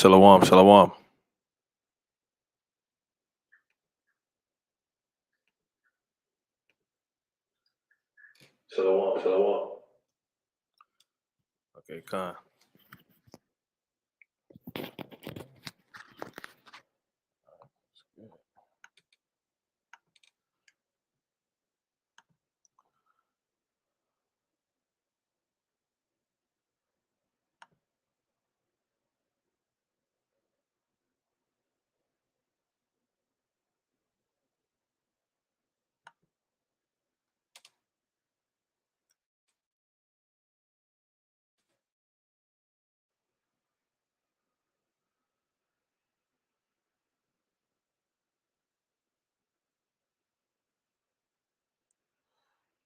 Shalom, shalom. Shalom, shalom. Okay, Khan.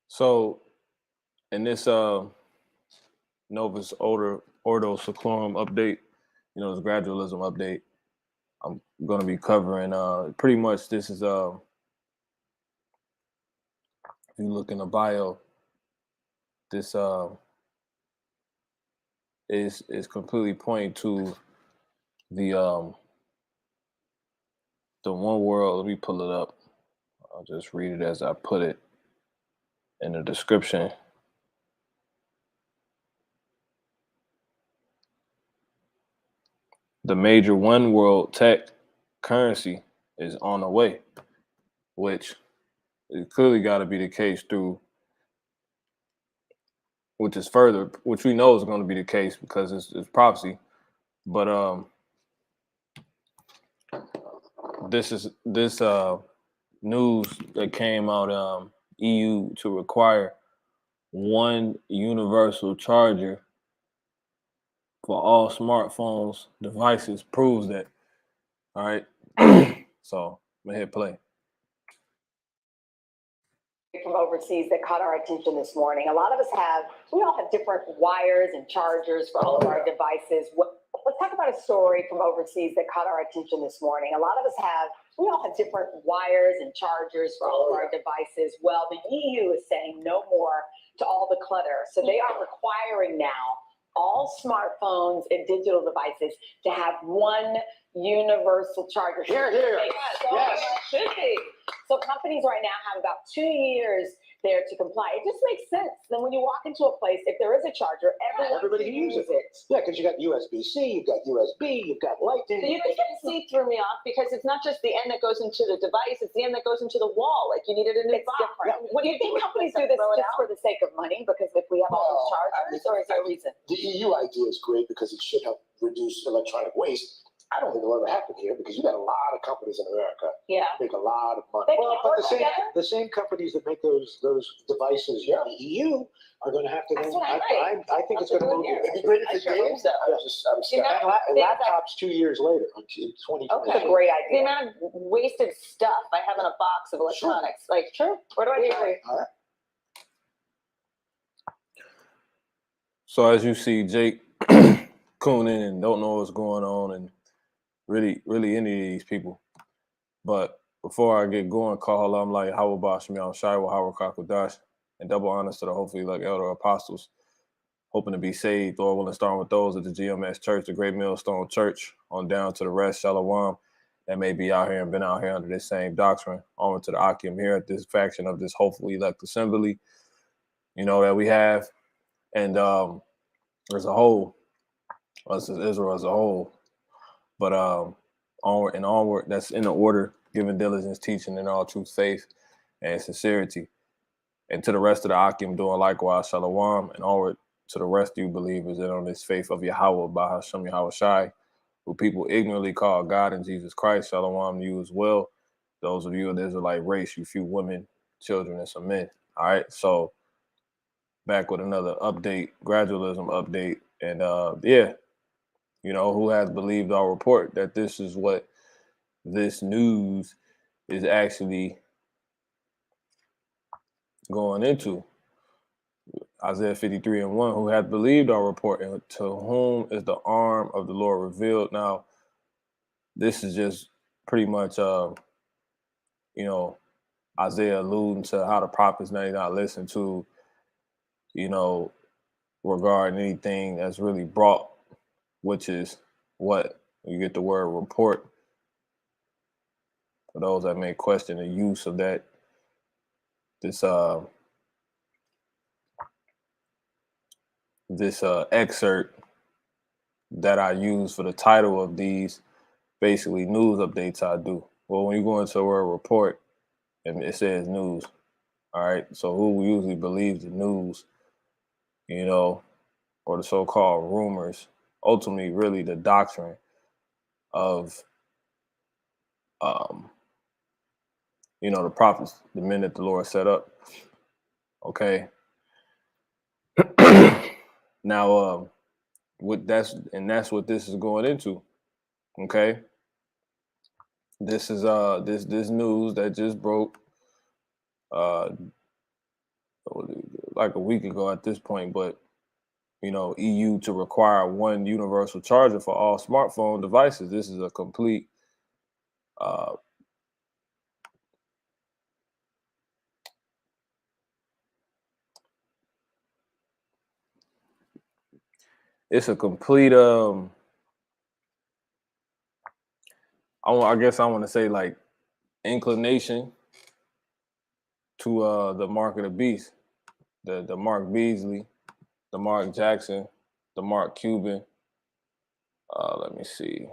So in this Novus Ordo Seclorum update, this gradualism update, I'm going to be covering pretty much this is if you look in the bio, this is completely pointing to the one world. Let me pull it up. I'll just read it as I put it in the description. The major one world tech currency is on the way, which it clearly got to be the case which we know is going to be the case because it's prophecy. But this news that came out, EU to require one universal charger for all smartphones devices proves that. All right. So I'm gonna hit play. From overseas that caught our attention this morning. We all have different wires and chargers for all of our devices. Let's talk about a story from overseas that caught our attention this morning. We all have different wires and chargers for all of our devices. Well, the EU is saying no more to all the clutter. So they are requiring now all smartphones and digital devices to have one universal charger. Here. So companies right now have about 2 years there to comply. It just makes sense. Then when you walk into a place, if there is a charger, everybody can use it. Yeah, because you got USB-C, you've got USB, you've got Lightning. The USB-C threw me off because it's not just the end that goes into the device, it's the end that goes into the wall. Like you needed a new box. Different. What do you think companies do this just for the sake of money? Because if we have all those chargers, or is there a reason? The EU idea is great because it should help reduce electronic waste. I don't think it'll ever happen here because you got a lot of companies in America make a lot of money. But the same companies that make those devices in the EU are going to have to. I think it's going to move. It'd be great if it did. Laptops 2 years later, in 2020. That's a great idea. The amount of wasted stuff I have in a box of electronics. Where do I agree? So as you see, Jake cooning and don't know what's going on, and really any of these people. But before I get going, call I'm like Howard Bosh, Meow Shiwa, Howard Kakodash, and double honors to the hopefully like elder apostles, hoping to be saved. Lord willing, starting with those at the GMS Church, the Great Millstone Church, on down to the rest, Shalom, that may be out here and been out here under this same doctrine, on to the Akim here at this faction of this hopefully elect assembly, that we have. And as a whole, us as Israel as a whole. But onward, that's in the order, giving diligence, teaching in all truth, faith, and sincerity. And to the rest of the Akim doing likewise, Shalom, and onward to the rest of you believers that on this faith of Yahweh, Bahashem Yahweh Shai, who people ignorantly call God and Jesus Christ, Shalom to you as well. Those of you of the Israelite race, you few women, children, and some men. All right, so back with another update, gradualism update, and who has believed our report that this is what this news is actually going into. Isaiah 53:1, who hath believed our report, and to whom is the arm of the Lord revealed. Now, this is just pretty much, Isaiah alluding to how the prophets may not listen to, regarding anything that's really brought, which is what You get the word report. For those that may question the use of that, this excerpt that I use for the title of these basically news updates I do. Well, when you go into the word report and it says news, all right, so who usually believes the news, you know, or the so-called rumors, ultimately really the doctrine of, you know, the prophets, the men that the Lord set up, okay? Now, that's what this is going into, okay? This is this news that just broke like a week ago at this point, but you know, EU to require one universal charger for all smartphone devices. This is a complete it's a complete I guess I want to say like inclination to the mark of the beast, the Mark Beasley, the Mark Jackson, the Mark Cuban. Let me see.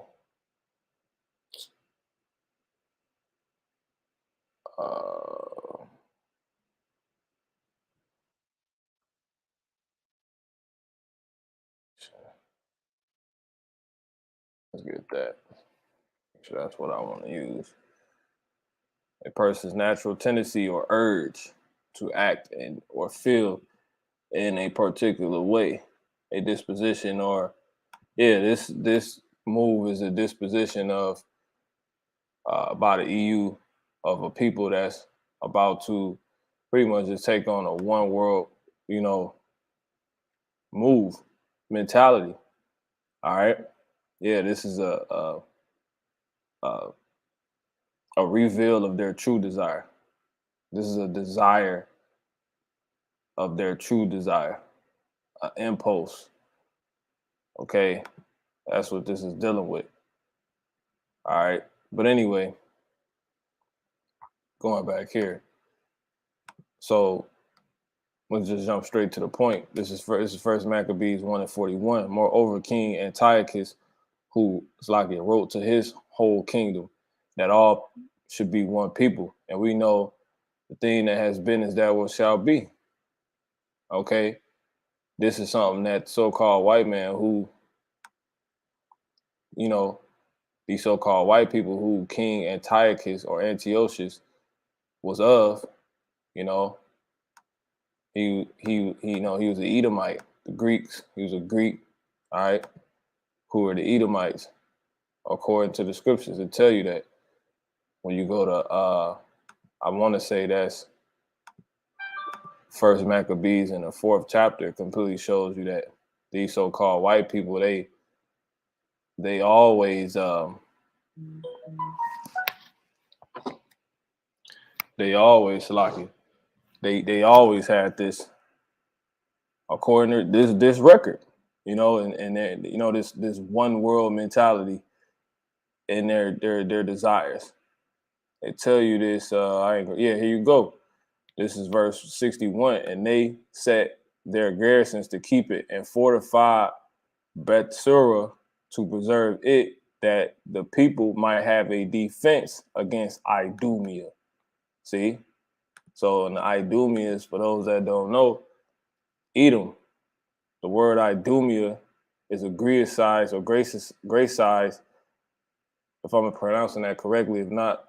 Let's get that. Make sure that's what I want to use. A person's natural tendency or urge to act and or feel in a particular way, a disposition, or this move is a disposition of by the EU of a people that's about to pretty much just take on a one world, you know, move mentality. All right, yeah, this is a reveal of their true desire. This is a desire of their true desire, an impulse. Okay, that's what this is dealing with. All right, but anyway, going back here. So let's just jump straight to the point. This is First Maccabees 1:41. Moreover, King Antiochus, who Slakia wrote to his whole kingdom, that all should be one people. And we know the thing that has been is that what shall be. Okay, this is something that so-called white man who, you know, these so-called white people who King Antiochus or Antiochus was of, you know, he you know, he was an Edomite. The Greeks, he was a Greek, all right, who were the Edomites, according to the scriptures. It tell you that when you go to I want to say that's First Maccabees in the 4th chapter, it completely shows you that these so-called white people, they always like they always had this, according to this record, you know, and you know, this one world mentality in their desires. They tell you this. Here you go. This is verse 61, and they set their garrisons to keep it and fortify Bethsura to preserve it, that the people might have a defense against Idumea. See, so in the Idumeans, for those that don't know, Edom. The word Idumea is a Greek-sized or grace-sized, if I'm pronouncing that correctly. If not,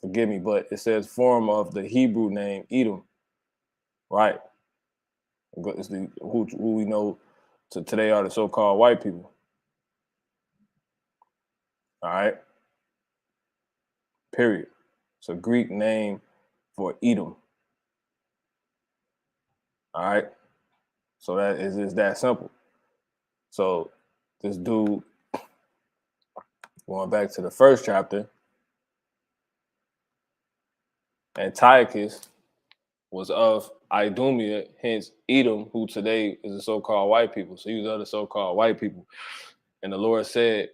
forgive me, but it says form of the Hebrew name Edom, right? It's who we know today are the so-called white people. All right. Period. It's a Greek name for Edom. All right. So that is that simple. So this dude, going back to the 1st chapter, Antiochus was of Idumea, hence Edom, who today is the so-called white people. So he was of the so-called white people. And the Lord said,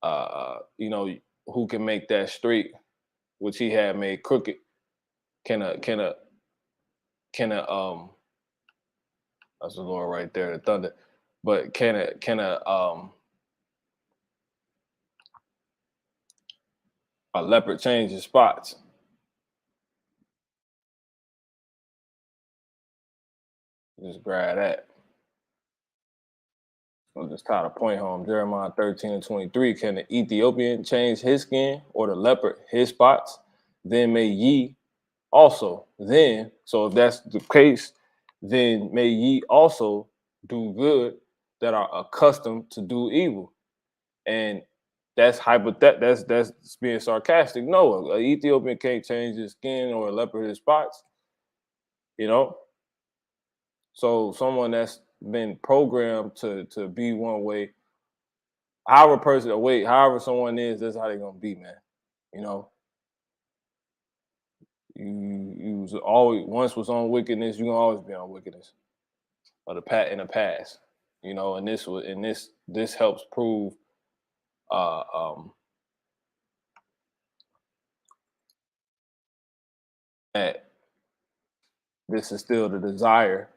you know, who can make that straight, which he had made crooked. Can a that's the Lord right there, the thunder. But can a leopard change his spots? Just grab that. I'll just try to point home. Jeremiah 13:23. Can the Ethiopian change his skin, or the leopard his spots? Then may ye also. Then, so if that's the case, then may ye also do good that are accustomed to do evil. And that's that's being sarcastic. No, an Ethiopian can't change his skin or a leopard his spots, you know. So someone that's been programmed to be one way, however someone is, that's how they're gonna be, man. You know, you was always once was on wickedness, you're gonna always be on wickedness. Or in the past. You know, and this helps prove uh um that this is still the desire.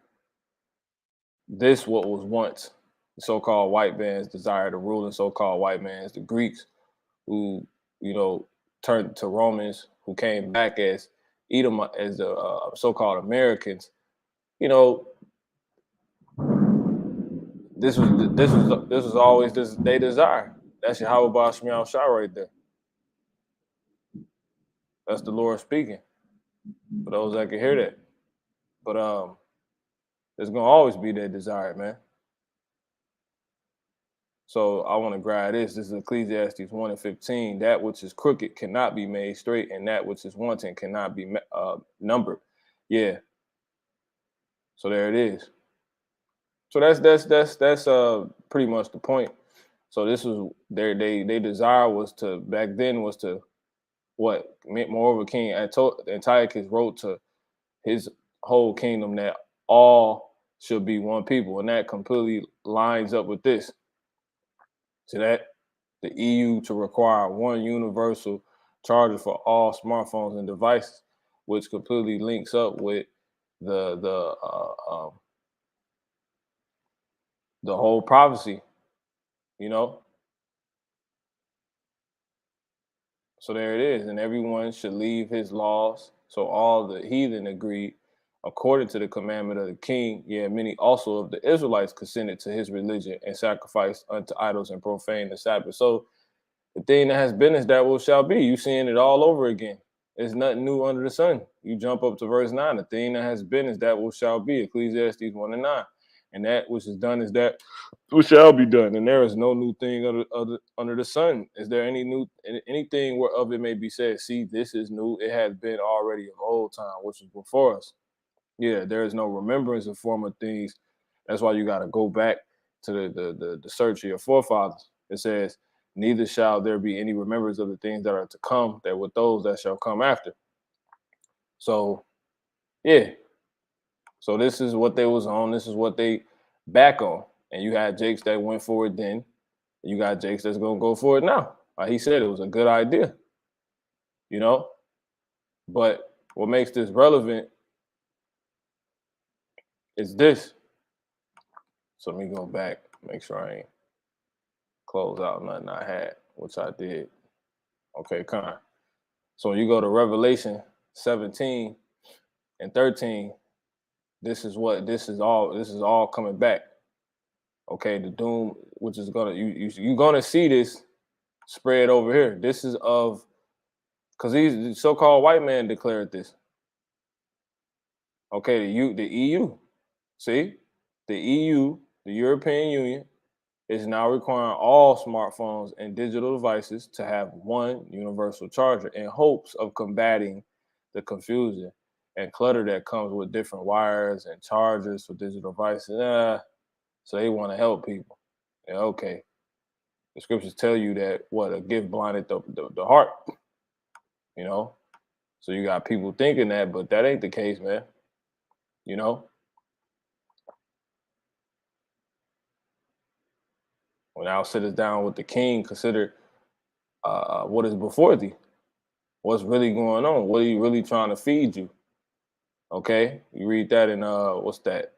This what was once the so-called white man's desire to rule, and so-called white man's the Greeks who, you know, turned to Romans, who came back as Edom, as the so-called Americans. You know, this was always this they desire. That's Yahweh Bashmiel Shah right there. That's the Lord speaking. For those that can hear that. But there's gonna always be that desire, man. So I want to grab this. This is Ecclesiastes 1:15. That which is crooked cannot be made straight, and that which is wanting cannot be numbered. Yeah. So there it is. So that's pretty much the point. So this was they desire was to back then was to what? Moreover, King Antiochus wrote to his whole kingdom that all should be one people, and that completely lines up with this. So that the EU to require one universal charger for all smartphones and devices, which completely links up with the whole prophecy, you know. So there it is, and everyone should leave his laws. So all the heathen agreed, according to the commandment of the king. Yeah, many also of the Israelites consented to his religion and sacrificed unto idols and profaned the Sabbath. So the thing that has been is that what shall be. You seeing it all over again. There's nothing new under the sun. You jump up to verse 9. The thing that has been is that what shall be. Ecclesiastes 1:9. And that which is done is that which shall be done. And there is no new thing under the sun. Is there anything whereof it may be said, see, this is new? It has been already of old time, which was before us. Yeah, there is no remembrance of former things. That's why you got to go back to the search of your forefathers. It says, neither shall there be any remembrance of the things that are to come, that with those that shall come after. So, yeah. So this is what they was on. This is what they back on. And you had Jakes that went for it then. You got Jakes that's gonna go for it now. Like he said, it was a good idea. You know? But what makes this relevant is this. So let me go back, make sure I ain't close out nothing I had, which I did. Okay, come on. So when you go to Revelation 17 and 13, this is all coming back. Okay, the doom, which is gonna you're gonna see this spread over here. This is of because these so-called white man declared this. Okay, the EU. See, the EU, the European Union, is now requiring all smartphones and digital devices to have one universal charger in hopes of combating the confusion and clutter that comes with different wires and chargers for digital devices. So they want to help people. Yeah, okay. The scriptures tell you that a gift blinded the heart, you know? So you got people thinking that, but that ain't the case, man. You know? When thou sittest down with the king, consider what is before thee. What's really going on? What are you really trying to feed you? Okay, you read that in what's that?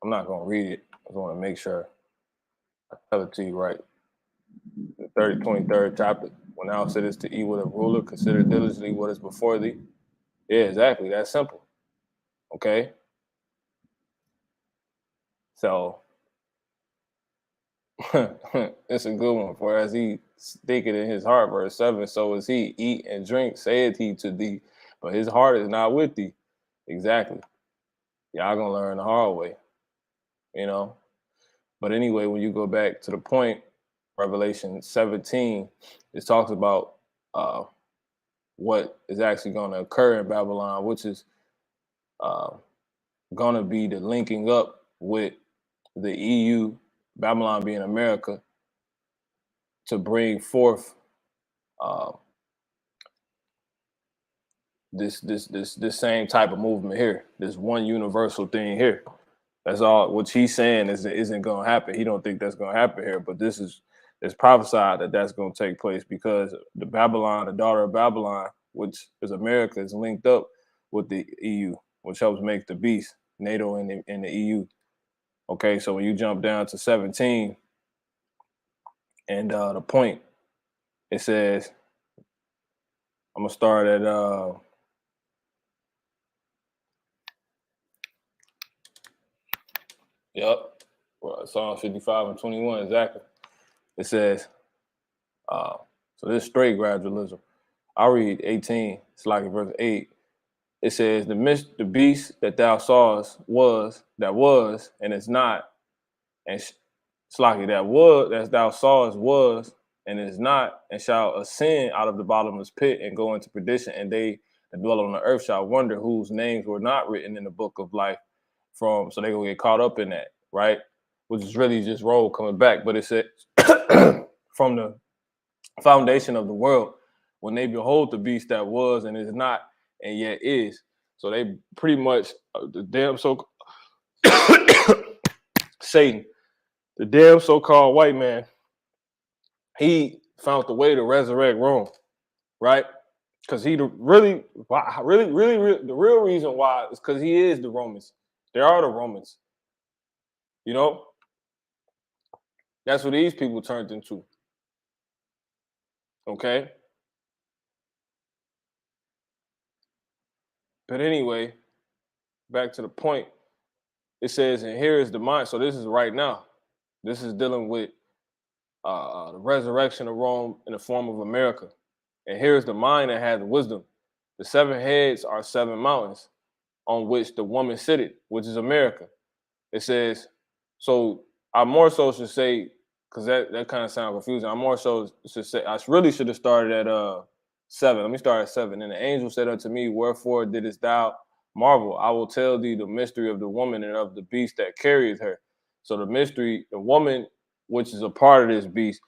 I'm not gonna read it. I just want to make sure I tell it to you right. The 23rd chapter. When thou sittest to eat with a ruler, consider diligently what is before thee. Yeah, exactly. That's simple. Okay. So it's a good one. For as he thinketh in his heart, verse 7, so is he. Eat and drink, saith he to thee, but his heart is not with thee. Exactly. Y'all gonna learn the hard way, you know. But anyway, when you go back to the point, Revelation 17, it talks about what is actually going to occur in Babylon, which is going to be the linking up with the EU, Babylon being America, to bring forth this same type of movement here, this one universal thing here. That's all. What he's saying isn't going to happen. He don't think that's going to happen here, but it's prophesied that that's going to take place because the Babylon, the daughter of Babylon, which is America, is linked up with the EU, which helps make the beast, NATO and the EU. Okay, so when you jump down to 17 and the point, it says, I'm gonna start at Psalm 55 and 21, exactly. It says, so this is straight gradualism. I'll read 18, it's like verse 8. It says, the beast that thou sawest was, and is not, and Slaki, that thou sawest was, and is not, and shall ascend out of the bottomless pit and go into perdition, and they that dwell on the earth shall wonder whose names were not written in the book of life so they're gonna get caught up in that, right? Which is really just roll coming back. But it said from the foundation of the world, when they behold the beast that was and is not and yet is. So they pretty much the damn Satan, the damn so-called white man, he found the way to resurrect Rome, right? Because he the real reason why is because he is the Romans. They are the Romans. You know, that's what these people turned into. Okay. But anyway, back to the point. It says, and here is the mind. So this is right now. This is dealing with the resurrection of Rome in the form of America. And here's the mind that has wisdom. The 7 heads are 7 mountains on which the woman sitteth, which is America. It says, so I more so should say, because that kind of sounds confusing. I more so should say, I really should have started at 7. Let me start at 7. And the angel said unto me, wherefore didst thou marvel? I will tell thee the mystery of the woman and of the beast that carrieth her. So the mystery, the woman, which is a part of this beast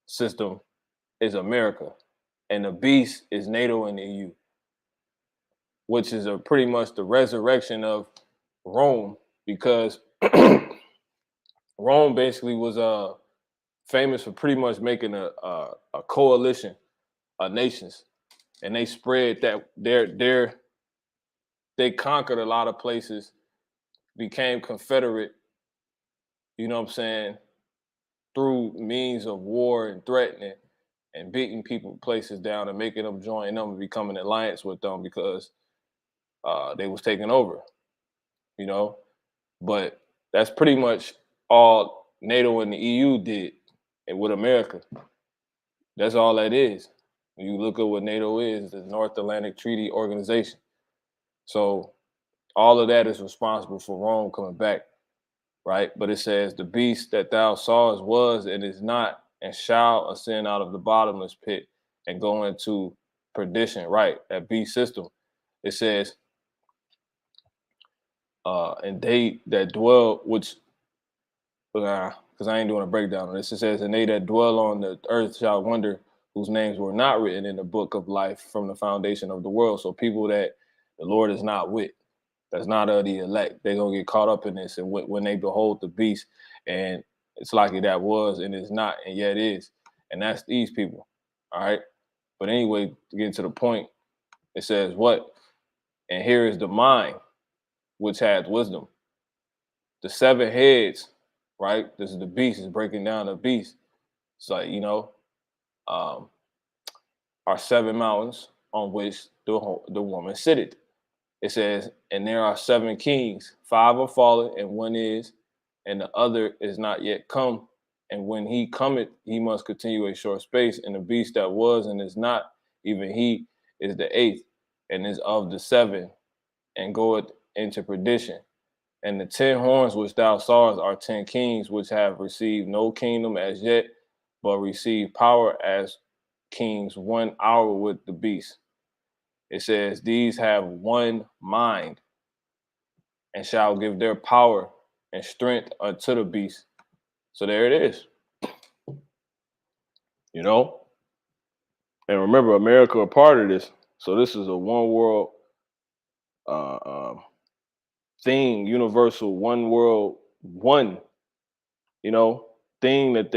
system, is America. And the beast is NATO and the EU, which is pretty much the resurrection of Rome, because Rome basically was famous for pretty much making a coalition of nations, and they spread that they conquered a lot of places, became confederate, you know what I'm saying, through means of war and threatening and beating people places down and making them join them and become an alliance with them because they was taking over, you know. But that's pretty much all NATO and the EU did, and with America. That's all that is. When you look at what NATO is, the North Atlantic Treaty Organization. So all of that is responsible for Rome coming back, right? But it says, the beast that thou sawest was and is not, and shall ascend out of the bottomless pit and go into perdition, right? That beast system. It says, and they that dwell, which, because I ain't doing a breakdown on this. It says, and they that dwell on the earth shall wonder whose names were not written in the book of life from the foundation of the world. So people that the Lord is not with, that's not of the elect, they're going to get caught up in this. And when they behold the beast, and it's likely that was and is not and yet is. And that's these people. All right. But anyway, to get to the point, it says what? And here is the mind, which has wisdom. The 7 heads, right? This is the beast. Is breaking down the beast. It's like, are 7 mountains on which the woman sitteth. It says, and there are 7 kings, 5 are fallen, and 1 is, and the other is not yet come. And when he cometh, he must continue a short space. And the beast that was and is not, even he is the 8th, and is of the 7, and goeth into perdition. And the 10 horns which thou sawest are 10 kings, which have received no kingdom as yet, but receive power as kings 1 hour with the beast. It says, these have one mind, and shall give their power and strength unto the beast. So there it is. And remember, America a part of this. So this is a one world thing, universal, one world, one, thing that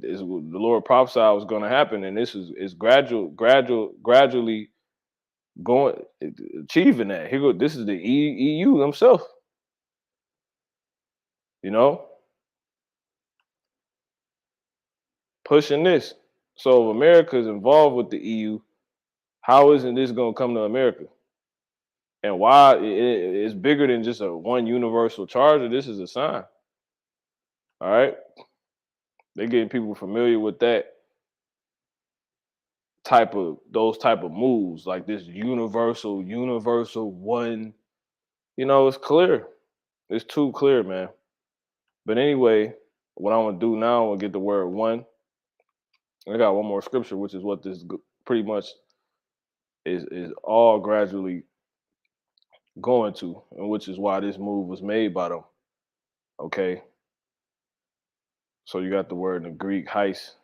is the Lord prophesied was going to happen. And this is gradually going, achieving that. This is the EU himself, pushing this. So if America is involved with the EU, how isn't this going to come to America? And why it's bigger than just a one universal charger. This is a sign. All right. They're getting people familiar with those type of moves, like this universal one. It's clear. It's too clear, man. But anyway, what I'm gonna do now, I'm gonna get the word one. I got one more scripture, which is what this pretty much is all gradually going to, and which is why this move was made by them. Okay. So you got the word in the Greek heis.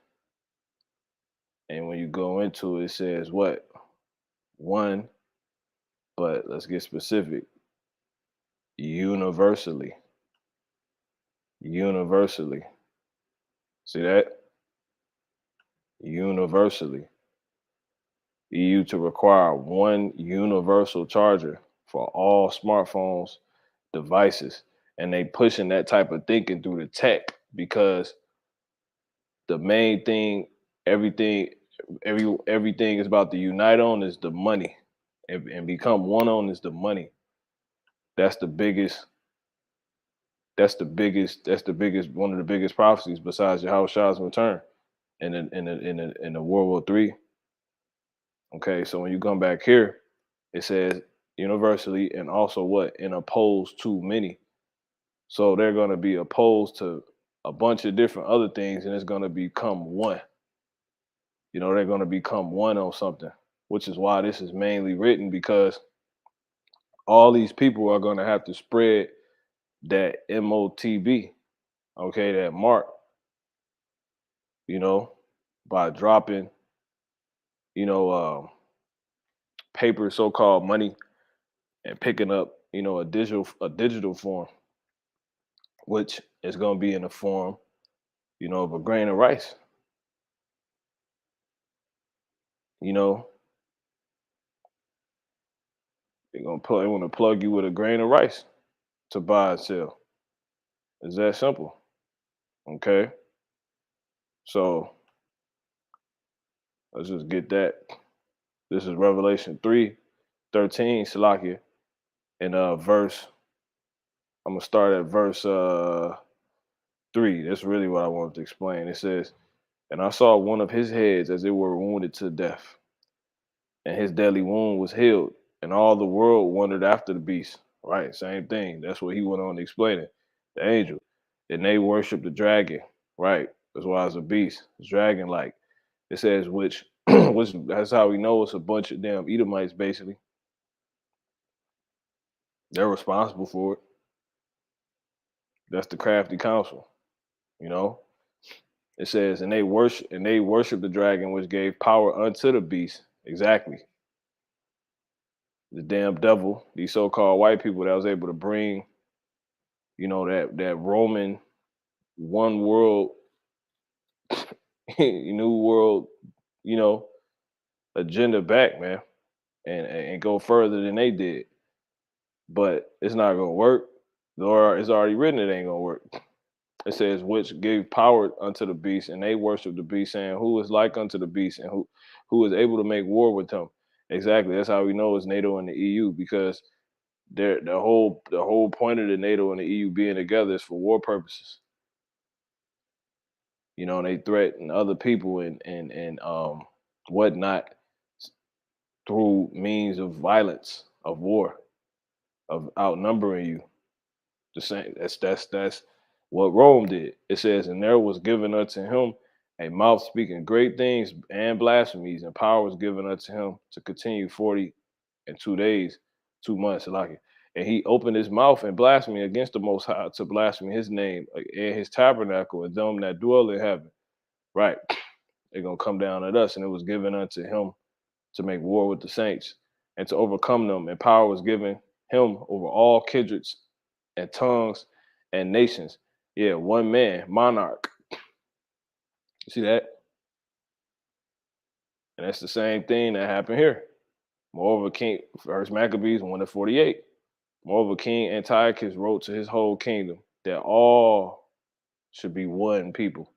And when you go into it, it says what? One, but let's get specific. Universally. Universally. See that? Universally. EU to require one universal charger for all smartphones, devices. And they pushing that type of thinking through the tech because the main thing, everything is about to unite on is the money. And become one on is the money. That's the biggest, one of the biggest prophecies besides Yahushua's return in the World War III. Okay, so when you come back here, it says universally and also what? And opposed to many. So they're going to be opposed to a bunch of different other things, and it's going to become one. They're going to become one on something, which is why this is mainly written, because all these people are going to have to spread that MOTB, okay, that mark, by dropping, paper, so-called money, and picking up, a digital form, which is going to be in the form, of a grain of rice. They want to plug you with a grain of rice to buy and sell. It's that simple. Okay. So let's just get that. This is Revelation 3:13, Salakia, and verse. I'm gonna start at verse 3. That's really what I wanted to explain. It says, and I saw one of his heads as it were wounded to death, and his deadly wound was healed, and all the world wondered after the beast. Right, same thing. That's what he went on to explain it. The angel, and they worship the dragon. Right, as well as the beast. It's dragon-like. It says which that's how we know it's a bunch of damn Edomites. Basically, they're responsible for it. That's the crafty council. It says, and they worship the dragon, which gave power unto the beast. Exactly. The damn devil, these so-called white people that was able to bring, that Roman one world, new world, agenda back, man, and go further than they did. But it's not gonna work. Or it's already written it ain't gonna work. It says, which gave power unto the beast, and they worship the beast, saying, who is like unto the beast, and who is able to make war with him? Exactly. That's how we know it's NATO and the EU, because the whole point of the NATO and the EU being together is for war purposes. And they threaten other people and whatnot through means of violence, of war, of outnumbering you. The same. That's what Rome did. It says, and there was given unto him a mouth speaking great things and blasphemies, and power was given unto him to continue 42 days, 2 months, like it. And he opened his mouth in blasphemy against the Most High, to blaspheme his name and his tabernacle and them that dwell in heaven. Right. They're gonna come down at us, and it was given unto him to make war with the saints and to overcome them. And power was given him over all kindreds and tongues and nations. Yeah, one man, monarch. You see that? And that's the same thing that happened here. Moreover, King, First Maccabees 1:48. Moreover, King Antiochus wrote to his whole kingdom that all should be one people.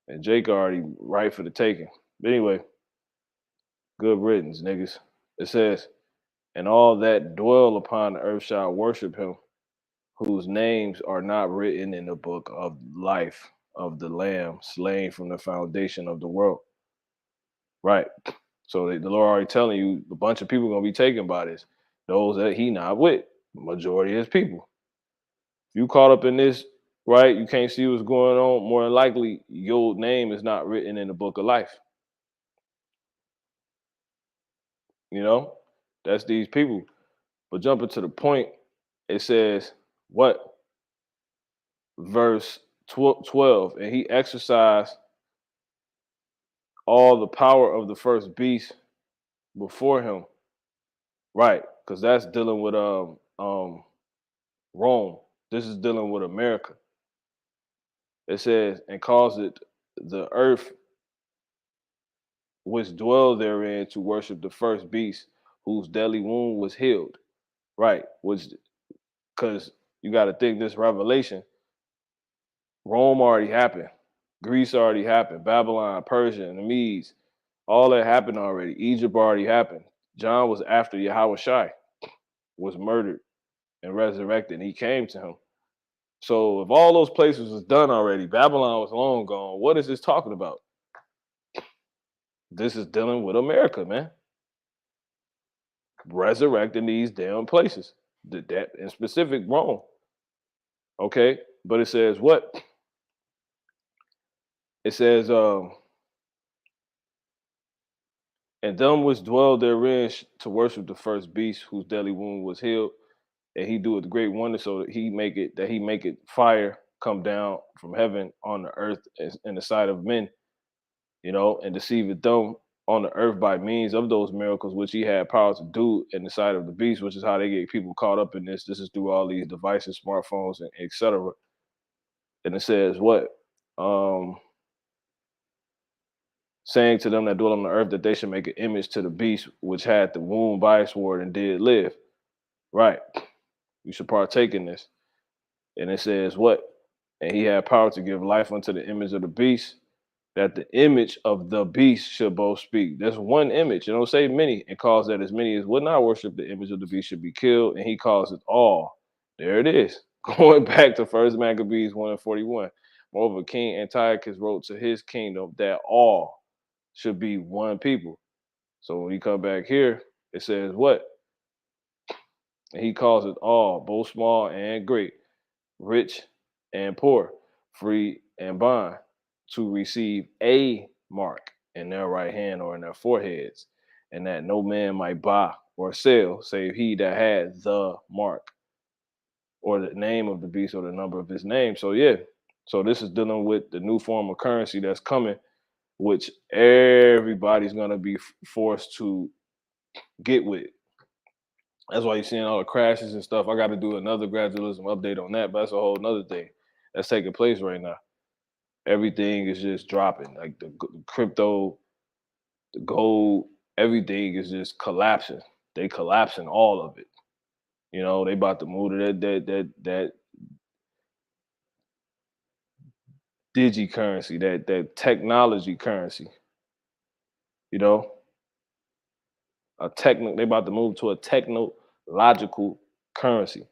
And Jake already right for the taking. But anyway, good riddance, niggas. It says, and all that dwell upon the earth shall worship him, whose names are not written in the book of life of the Lamb slain from the foundation of the world. Right. So the Lord already telling you a bunch of people are gonna be taken by this. Those that he not with, majority of his people. If you caught up in this, right, you can't see what's going on, more than likely your name is not written in the book of life. That's these people. But jumping to the point, it says what? Verse 12, and he exercised all the power of the first beast before him. Right, because that's dealing with Rome. This is dealing with America. It says, and caused it the earth which dwell therein to worship the first beast, whose deadly wound was healed. Right, which, because you got to think this revelation, Rome already happened, Greece already happened, Babylon, Persia, and the Medes, all that happened already. Egypt already happened. John was after Yahweh Shai was murdered and resurrected, and he came to him. So if all those places was done already, Babylon was long gone. What is this talking about? This is dealing with America, man. Resurrecting these damn places. That in specific Rome. Okay, but it says what? It says, and them which dwell therein to worship the first beast, whose deadly wound was healed, and he doeth great wonder, so that he make it fire come down from heaven on the earth in the sight of men, and deceiveth them on the earth by means of those miracles which he had power to do in the sight of the beast, which is how they get people caught up in this. This is through all these devices, smartphones, and etc. And it says what? Saying to them that dwell on the earth that they should make an image to the beast which had the wound by his sword and did live. Right. You should partake in this. And it says what? And he had power to give life unto the image of the beast, that the image of the beast should both speak. There's one image. It don't say many. It calls that as many as would not worship the image of the beast should be killed. And he calls it all. There it is. Going back to First Maccabees 1:41. Moreover, King Antiochus wrote to his kingdom that all should be one people. So when you come back here, it says what? And he calls it all, both small and great, rich and poor, free and bond, to receive a mark in their right hand or in their foreheads, and that no man might buy or sell, save he that had the mark, or the name of the beast, or the number of his name. So yeah, so this is dealing with the new form of currency that's coming, which everybody's gonna be forced to get with. That's why you're seeing all the crashes and stuff. I got to do another gradualism update on that, but that's a whole nother thing that's taking place right now. everything is just dropping. Like the crypto, the gold, everything is just collapsing. They collapsing all of it. You know, they about to move to that digi currency, that technology currency. You know, they about to move to a technological currency.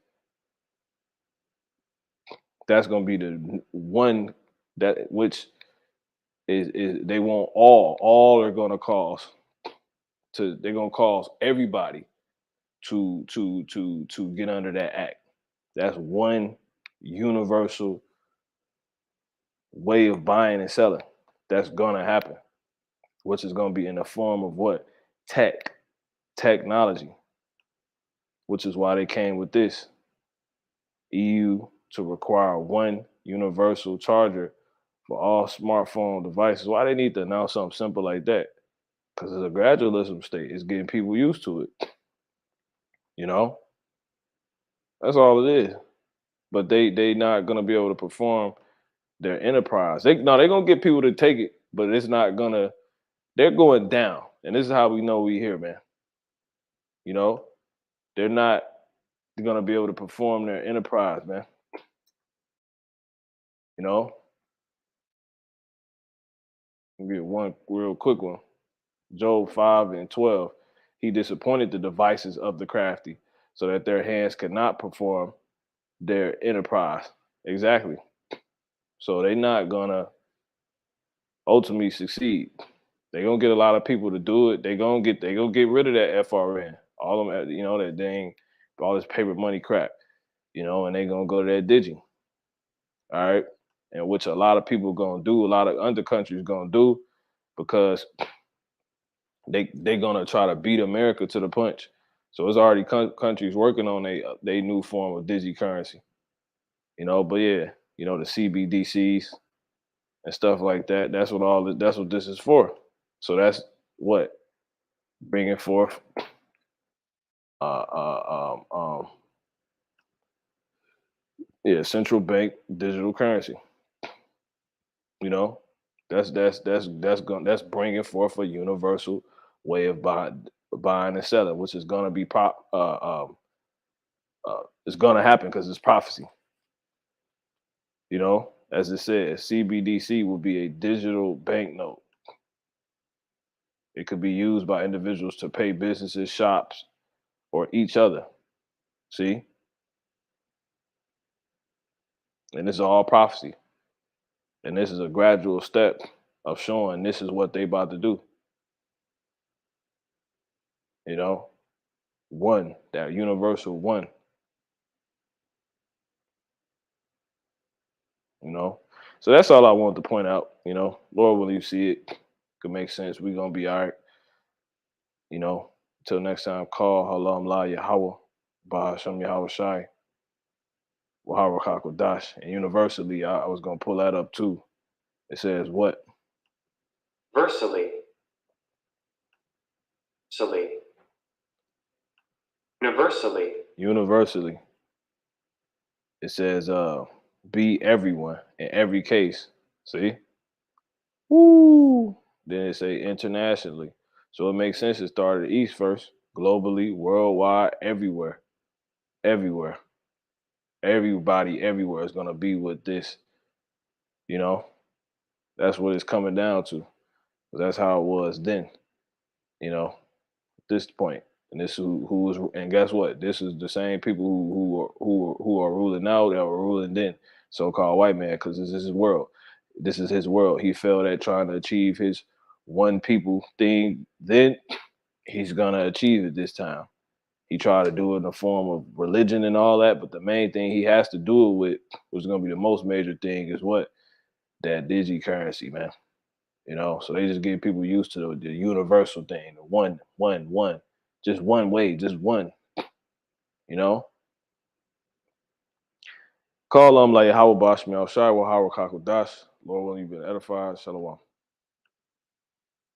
That's gonna be the one that which is they want all are gonna cause they're gonna cause everybody to get under that act. That's one universal way of buying and selling. That's gonna happen, which is gonna be in the form of what? Technology, which is why they came with this EU to require one universal charger for all smartphone devices. Why they need to announce something simple like that? Because it's a gradualism state. It's getting people used to it. You know, that's all it is. But they not gonna be able to perform their enterprise. They're gonna get people to take it, but it's not gonna. They're going down, and this is how we know we here, man. You know, they're not gonna be able to perform their enterprise, man. You know, I'll give one real quick one. Job 5:12. He disappointed the devices of the crafty, so that their hands could not perform their enterprise. Exactly. So they're not gonna ultimately succeed. They're gonna get a lot of people to do it. They're gonna get rid of that FRN. All of them, you know, that dang all this paper money crap, you know, and they're gonna go to that digi. All right. And which a lot of people gonna do, a lot of other countries gonna do, because they're gonna try to beat America to the punch. So it's already countries working on they new form of digi currency. You know, but yeah, you know, the CBDCs and stuff like that. That's what this is for. So that's what bringing forth uh, uh, um, um, yeah, central bank digital currency. You know, that's bringing forth a universal way of buying and selling, which is gonna be it's gonna happen because it's prophecy. You know, as it says, CBDC will be a digital banknote. It could be used by individuals to pay businesses, shops, or each other. See, and this is all prophecy, and this is a gradual step of showing this is what they about to do. You know, one, that universal one. You know, so that's all I wanted to point out. You know, Lord, will you see it? Could make sense. We're gonna be all right. You know, until next time, call Halam La Yahweh, Bahasham Yahweh Shai, Wahara Kakodash. And universally, I was gonna pull that up too. It says what? Versally. Universally. Universally. It says be everyone in every case. See? Woo! Then it say internationally. So it makes sense to start at the east first, globally, worldwide, everywhere. Everywhere. Everybody everywhere is gonna be with this, you know. That's what it's coming down to. That's how it was then, you know, at this point. And this who was, and guess what? This is the same people who are ruling now that were ruling then, so-called white man, because this is his world. This is his world. He failed at trying to achieve his one people thing. Then he's gonna achieve it this time. He tried to do it in the form of religion and all that, but the main thing he has to do it with, which is gonna be the most major thing, is what? That digi currency, man. You know, so they just get people used to the universal thing, the one, just one way, just one. You know, call them like how Bash me, I'll shy with Howard Kakodash. Lord, when you've been edified, Shalom.